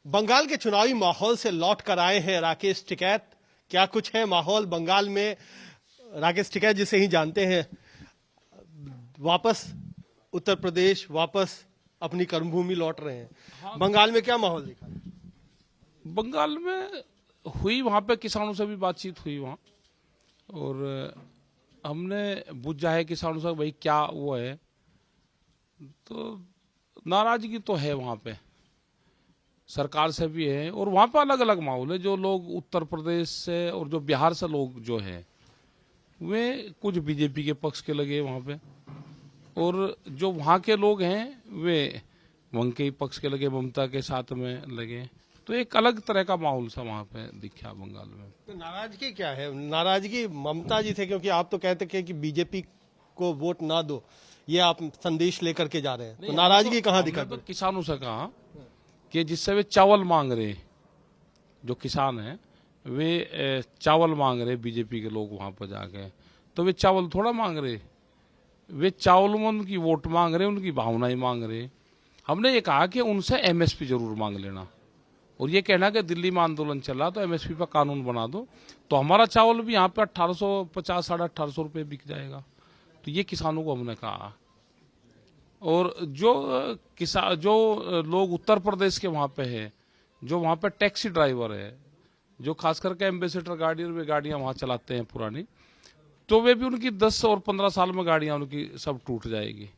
बंगाल के चुनावी माहौल से लौट कर आए हैं राकेश टिकैत। क्या कुछ है माहौल बंगाल में? राकेश टिकैत जिसे ही जानते हैं, वापस उत्तर प्रदेश, वापस अपनी कर्मभूमि लौट रहे हैं। बंगाल में क्या माहौल दिखा? बंगाल में हुई, वहां पे किसानों से भी बातचीत हुई वहां, और हमने बुझा है किसानों से भाई क्या वो है, तो नाराजगी तो है वहां पे, सरकार से भी है। और वहां पे अलग अलग माहौल है। जो लोग उत्तर प्रदेश से और जो बिहार से लोग जो है वे कुछ बीजेपी के पक्ष के लगे वहां पे, और जो वहां के लोग हैं वे वहां के पक्ष के लगे, ममता के साथ में लगे। तो एक अलग तरह का माहौल सा वहां पे दिखा बंगाल में। तो नाराजगी क्या है? नाराजगी ममता जी थे, क्योंकि आप तो कहते थे कि बीजेपी को वोट ना दो, ये आप संदेश लेकर के जा रहे हैं, तो नाराजगी कहाँ दिखा? तो किसानों से कहा कि जिससे वे चावल मांग रहे, जो किसान हैं वे चावल मांग रहे, बीजेपी के लोग वहां पर जाके, तो वे चावल थोड़ा मांग रहे, वे चावल में उनकी वोट मांग रहे, उनकी भावनाएं मांग रहे। हमने ये कहा कि उनसे एमएसपी जरूर मांग लेना, और ये कहना कि दिल्ली में आंदोलन चल रहा तो एमएसपी पर कानून बना दो, तो हमारा चावल भी यहाँ पे 1850 साढ़े 1800 रुपये बिक जाएगा। तो ये किसानों को हमने कहा। और जो लोग उत्तर प्रदेश के वहां पे है, जो वहां पे टैक्सी ड्राइवर है, जो खास करके एम्बेसडर गाड़ी और वे गाड़ियां वहां चलाते हैं पुरानी, तो वे भी उनकी 10 और 15 साल में गाड़ियां उनकी सब टूट जाएगी।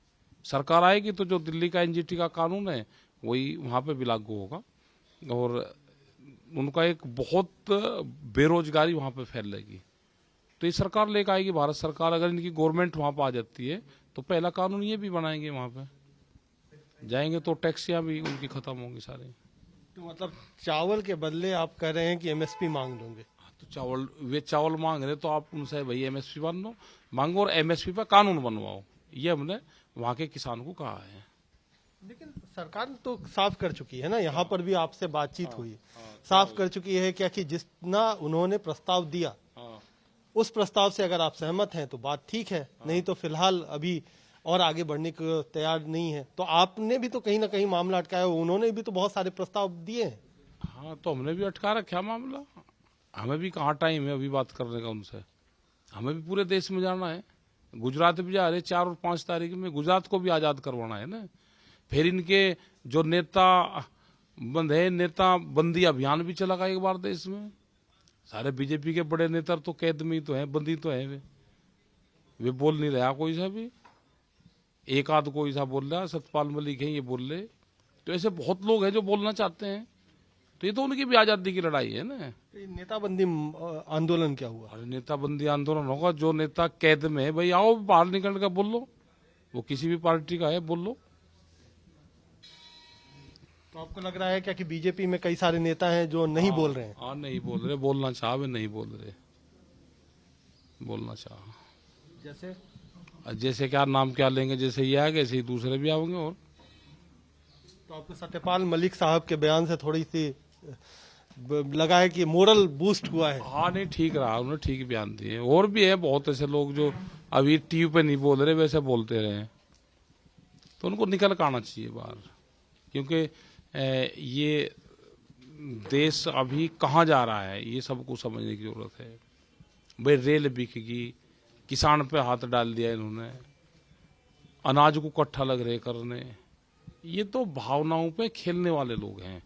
सरकार आएगी तो जो दिल्ली का एनजीटी का कानून है वही वहां पे भी लागू होगा, और उनका एक बहुत बेरोजगारी वहां पे फैलेगी। तो ये सरकार लेकर आएगी, भारत सरकार। अगर इनकी गवर्नमेंट वहां पर आ जाती है तो पहला कानून ये भी बनाएंगे, वहां पे जाएंगे तो टैक्सियां भी उनकी खत्म होंगी सारी। तो मतलब चावल के बदले आप कह रहे हैं कि एमएसपी मांग लोगे? तो वे चावल मांग रहे तो आप उनसे भाई एमएसपी मांगो और एमएसपी पर कानून बनवाओ, ये हमने वहां के किसान को कहा है। लेकिन सरकार तो साफ कर चुकी है ना, यहाँ पर भी आपसे बातचीत हुई, साफ कर चुकी है क्या कि जितना उन्होंने प्रस्ताव दिया उस प्रस्ताव से अगर आप सहमत हैं तो बात ठीक है, नहीं तो फिलहाल अभी और आगे बढ़ने को तैयार नहीं है। तो आपने भी तो कहीं ना कहीं मामला अटकाया, उन्होंने भी तो बहुत सारे प्रस्ताव दिए हैं। हाँ, तो हमने भी अटका रखा मामला। हमें भी कहाँ टाइम है अभी बात करने का उनसे। हमें भी पूरे देश में जाना है, गुजरात भी जा रहे 4 और 5 तारीख में, गुजरात को भी आजाद करवाना है ना। फिर इनके जो नेता नेता बंदी अभियान भी चला एक बार देश में। सारे बीजेपी के बड़े नेता तो कैद में ही तो हैं, बंदी तो है। वे बोल नहीं रहा कोई सा भी, एक आध कोई सा बोल रहा, सतपाल मलिक है ये बोल रहे। तो ऐसे बहुत लोग हैं जो बोलना चाहते हैं, तो ये तो उनकी भी आजादी की लड़ाई है ना। नेताबंदी आंदोलन क्या हुआ? अरे नेताबंदी आंदोलन होगा, जो नेता कैद में है भाई आओ बाहर निकल कर बोल लो, वो किसी भी पार्टी का है बोल लो। तो आपको लग रहा है क्या कि बीजेपी में कई सारे नेता हैं जो नहीं बोल रहे हैं? हाँ, नहीं बोल रहे, बोलना चाह वे नहीं बोल रहे, बोलना चाह। जैसे क्या नाम क्या लेंगे, जैसे ये आएंगे ऐसे ही दूसरे भी आएंगे। और तो आपको सत्यपाल मलिक साहब के बयान से थोड़ी सी लगा है कि मोरल बूस्ट हुआ है? हाँ, नहीं ठीक रहा, उन्होंने ठीक बयान दिए। और भी है बहुत ऐसे लोग जो अभी टीवी पे नहीं बोल रहे, वैसे बोलते रहे, तो उनको निकल कर आना चाहिए बाहर। क्योंकि ये देश अभी कहाँ जा रहा है ये सबको समझने की जरूरत है। भाई रेल बिकेगी, किसान पे हाथ डाल दिया इन्होंने, अनाज को इकट्ठा लग रहे करने, ये तो भावनाओं पे खेलने वाले लोग हैं,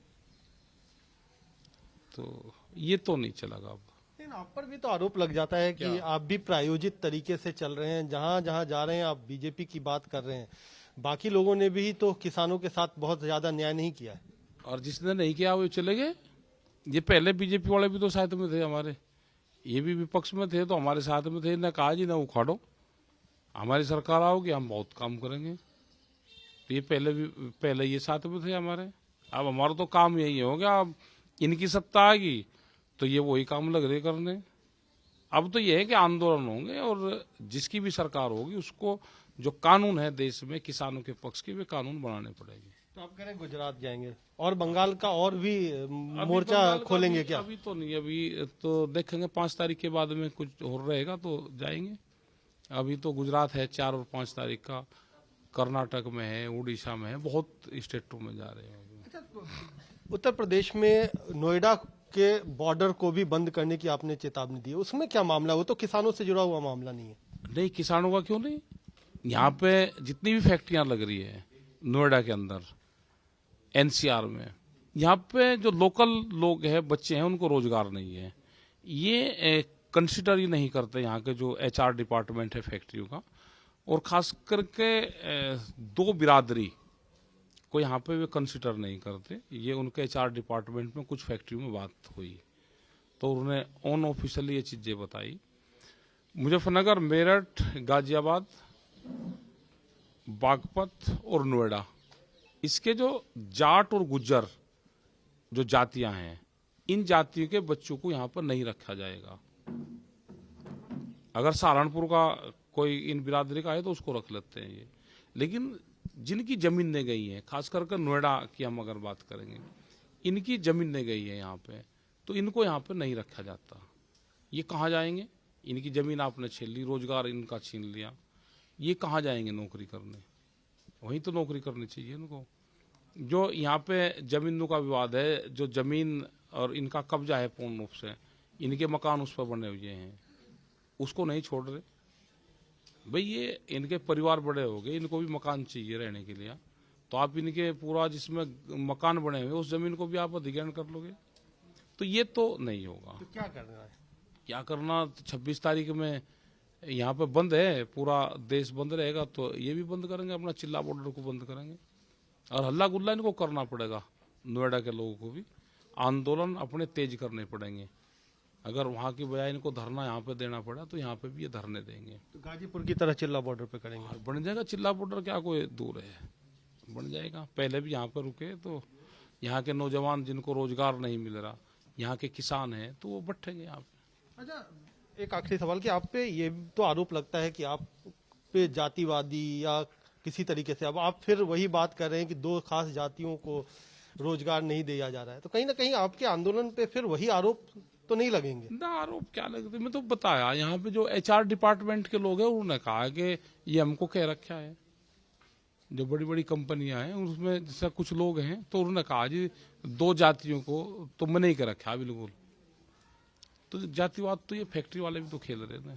तो ये तो नहीं चलेगा अब। लेकिन आप पर भी तो आरोप लग जाता है कि आप भी प्रायोजित तरीके से चल रहे हैं, जहां जहां जा रहे हैं आप बीजेपी की बात कर रहे हैं। बाकी लोगों ने भी तो किसानों के साथ बहुत ज्यादा न्याय नहीं किया है। और जिसने नहीं किया वो चले गए। ये पहले बीजेपी वाले भी तो साथ में थे हमारे, ये भी विपक्ष में थे तो हमारे साथ में थे। न कहा जी ना उखाड़ो, हमारी सरकार आओगी हम बहुत काम करेंगे। तो ये पहले ये साथ में थे हमारे। अब हमारा तो काम यही हो गया, अब इनकी सत्ता आ गई तो ये वही काम लग रहे करने। अब तो ये है कि आंदोलन होंगे और जिसकी भी सरकार होगी उसको जो कानून है देश में किसानों के पक्ष के, वे कानून बनाने पड़ेंगे। तो आप कह रहे हैं गुजरात जाएंगे और बंगाल का और भी मोर्चा खोलेंगे क्या? अभी तो नहीं, अभी तो देखेंगे 5 तारीख के बाद में कुछ और रहेगा तो जाएंगे। अभी तो गुजरात है 4 और 5 तारीख का, कर्नाटक में है, उड़ीसा में है, बहुत स्टेटों में जा रहे हैं। उत्तर प्रदेश में नोएडा के बॉर्डर को भी बंद करने की आपने चेतावनी दी है, उसमें क्या मामला है? वो तो किसानों से जुड़ा हुआ मामला नहीं है। नहीं, किसानों का क्यों नहीं? यहाँ पे जितनी भी फैक्ट्रियां लग रही है नोएडा के अंदर, एनसीआर में, यहाँ पे जो लोकल लोग हैं, बच्चे हैं, उनको रोजगार नहीं है। ये कंसिडर ही नहीं करते यहाँ के जो एचआर डिपार्टमेंट है फैक्ट्रियों का, और खास करके दो बिरादरी को यहाँ पे वे कंसिडर नहीं करते। ये उनके एचआर डिपार्टमेंट में कुछ फैक्ट्रियों में बात हुई तो उन्होंने ऑन ऑफिशियली ये चीजें बताई। मुजफ्फरनगर, मेरठ, गाजियाबाद, बागपत और नोएडा, इसके जो जाट और गुज्जर जो जातियां हैं, इन जातियों के बच्चों को यहाँ पर नहीं रखा जाएगा। अगर सहारनपुर का कोई इन बिरादरी का है तो उसको रख लेते हैं ये, लेकिन जिनकी जमीनें गई हैं, खास करके नोएडा की हम अगर बात करेंगे, इनकी जमीनें गई है यहाँ पे, तो इनको यहाँ पे नहीं रखा जाता। ये कहाँ जाएंगे? इनकी जमीन आपने छीन ली, रोजगार इनका छीन लिया, ये कहाँ जाएंगे नौकरी करने? वहीं तो नौकरी करनी चाहिए इनको। जो यहाँ पे जमीनों का विवाद है, जो जमीन और इनका कब्जा है पूर्ण रूप से, इनके मकान उस पर बने हुए हैं, उसको नहीं छोड़ रहे। भाई ये इनके परिवार बड़े हो गए, इनको भी मकान चाहिए रहने के लिए, तो आप इनके पूरा जिसमें मकान बने हुए उस जमीन को भी आप अधिग्रहण कर लोगे, तो ये तो नहीं होगा। तो क्या करना है? क्या करना? 26 तारीख में यहाँ पे बंद है, पूरा देश बंद रहेगा, तो ये भी बंद करेंगे, अपना चिल्ला बॉर्डर को बंद करेंगे, और हल्ला गुल्ला इनको करना पड़ेगा। नोएडा के लोगों को भी आंदोलन अपने तेज करने पड़ेंगे। अगर वहाँ की बजाय इनको धरना यहाँ पे देना पड़ा तो यहाँ पे भी ये धरने देंगे। तो गाजीपुर की तरह चिल्ला बॉर्डर पे करेंगे? बन जाएगा चिल्ला बॉर्डर, क्या कोई दूर है, बन जाएगा। पहले भी यहाँ पर रुके तो यहाँ के नौजवान जिनको रोजगार नहीं मिल रहा, यहाँ के किसान हैं, तो वो बैठेंगे यहाँ पे। अच्छा, एक आखिरी सवाल कि आप पे ये तो आरोप लगता है कि आप पे जातिवादी या किसी तरीके से, अब आप फिर वही बात कर रहे हैं कि दो खास जातियों को रोजगार नहीं दिया जा रहा है, तो कहीं ना कहीं आपके आंदोलन पे फिर वही आरोप तो नहीं लगेंगे? ना, आरोप क्या लगते? मैं तो बताया, यहाँ पे जो एचआर डिपार्टमेंट के लोग हैं उन्होंने कहा कि ये हमको कह रखा है। जो बड़ी बड़ी कंपनियां हैं उसमें जैसे कुछ लोग हैं, तो उन्होंने कहा जी दो जातियों को तो मैंने ही कर रखा है बिल्कुल। तो जातिवाद तो ये फैक्ट्री वाले भी तो खेल रहे थे।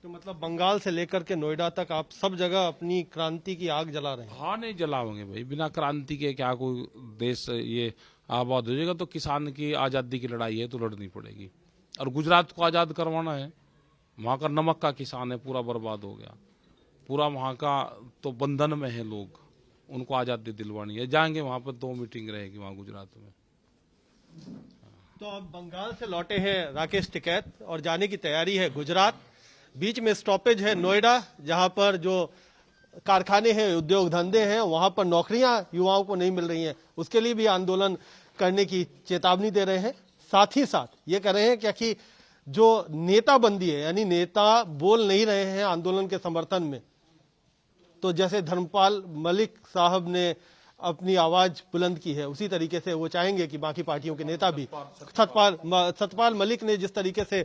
तो मतलब बंगाल से लेकर के नोएडा तक आप सब जगह अपनी क्रांति की आग जला रहे हैं? हाँ, नहीं जलाओगे भाई, बिना क्रांति के क्या कोई देश ये आबाद हो जाएगा? तो किसान की आज़ादी की लड़ाई है तो लड़नी पड़ेगी। और गुजरात को आज़ाद करवाना है, वहाँ का नमक का किसान है, पूरा बर्बाद हो गया, पूरा वहाँ का तो बंधन में है लोग, उनको आज़ादी दिलवानी है। जाएंगे वहाँ पर 2 मीटिंग रहेगी वहाँ गुजरात में। तो अब बंगाल से लौटे हैं राकेश टिकैत और जाने की तैयारी है गुजरात। बीच में स्टॉपेज है नोएडा, जहां पर जो कारखाने हैं, उद्योग धंधे हैं, वहां पर नौकरियां युवाओं को नहीं मिल रही हैं, उसके लिए भी आंदोलन करने की चेतावनी दे रहे हैं। साथ ही साथ ये कह रहे हैं कि जो नेताबंदी है, यानी नेता बोल नहीं रहे हैं आंदोलन के समर्थन में, तो जैसे धर्मपाल मलिक साहब ने अपनी आवाज बुलंद की है, उसी तरीके से वो चाहेंगे कि बाकी पार्टियों के नेता भी, सतपाल मलिक ने जिस तरीके से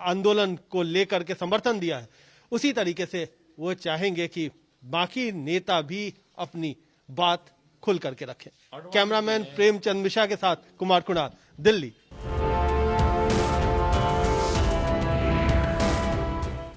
आंदोलन को लेकर के समर्थन दिया है, उसी तरीके से वो चाहेंगे कि बाकी नेता भी अपनी बात खुल करके रखें। कैमरामैन प्रेमचंद मिश्रा के साथ कुमार कुणाल, दिल्ली।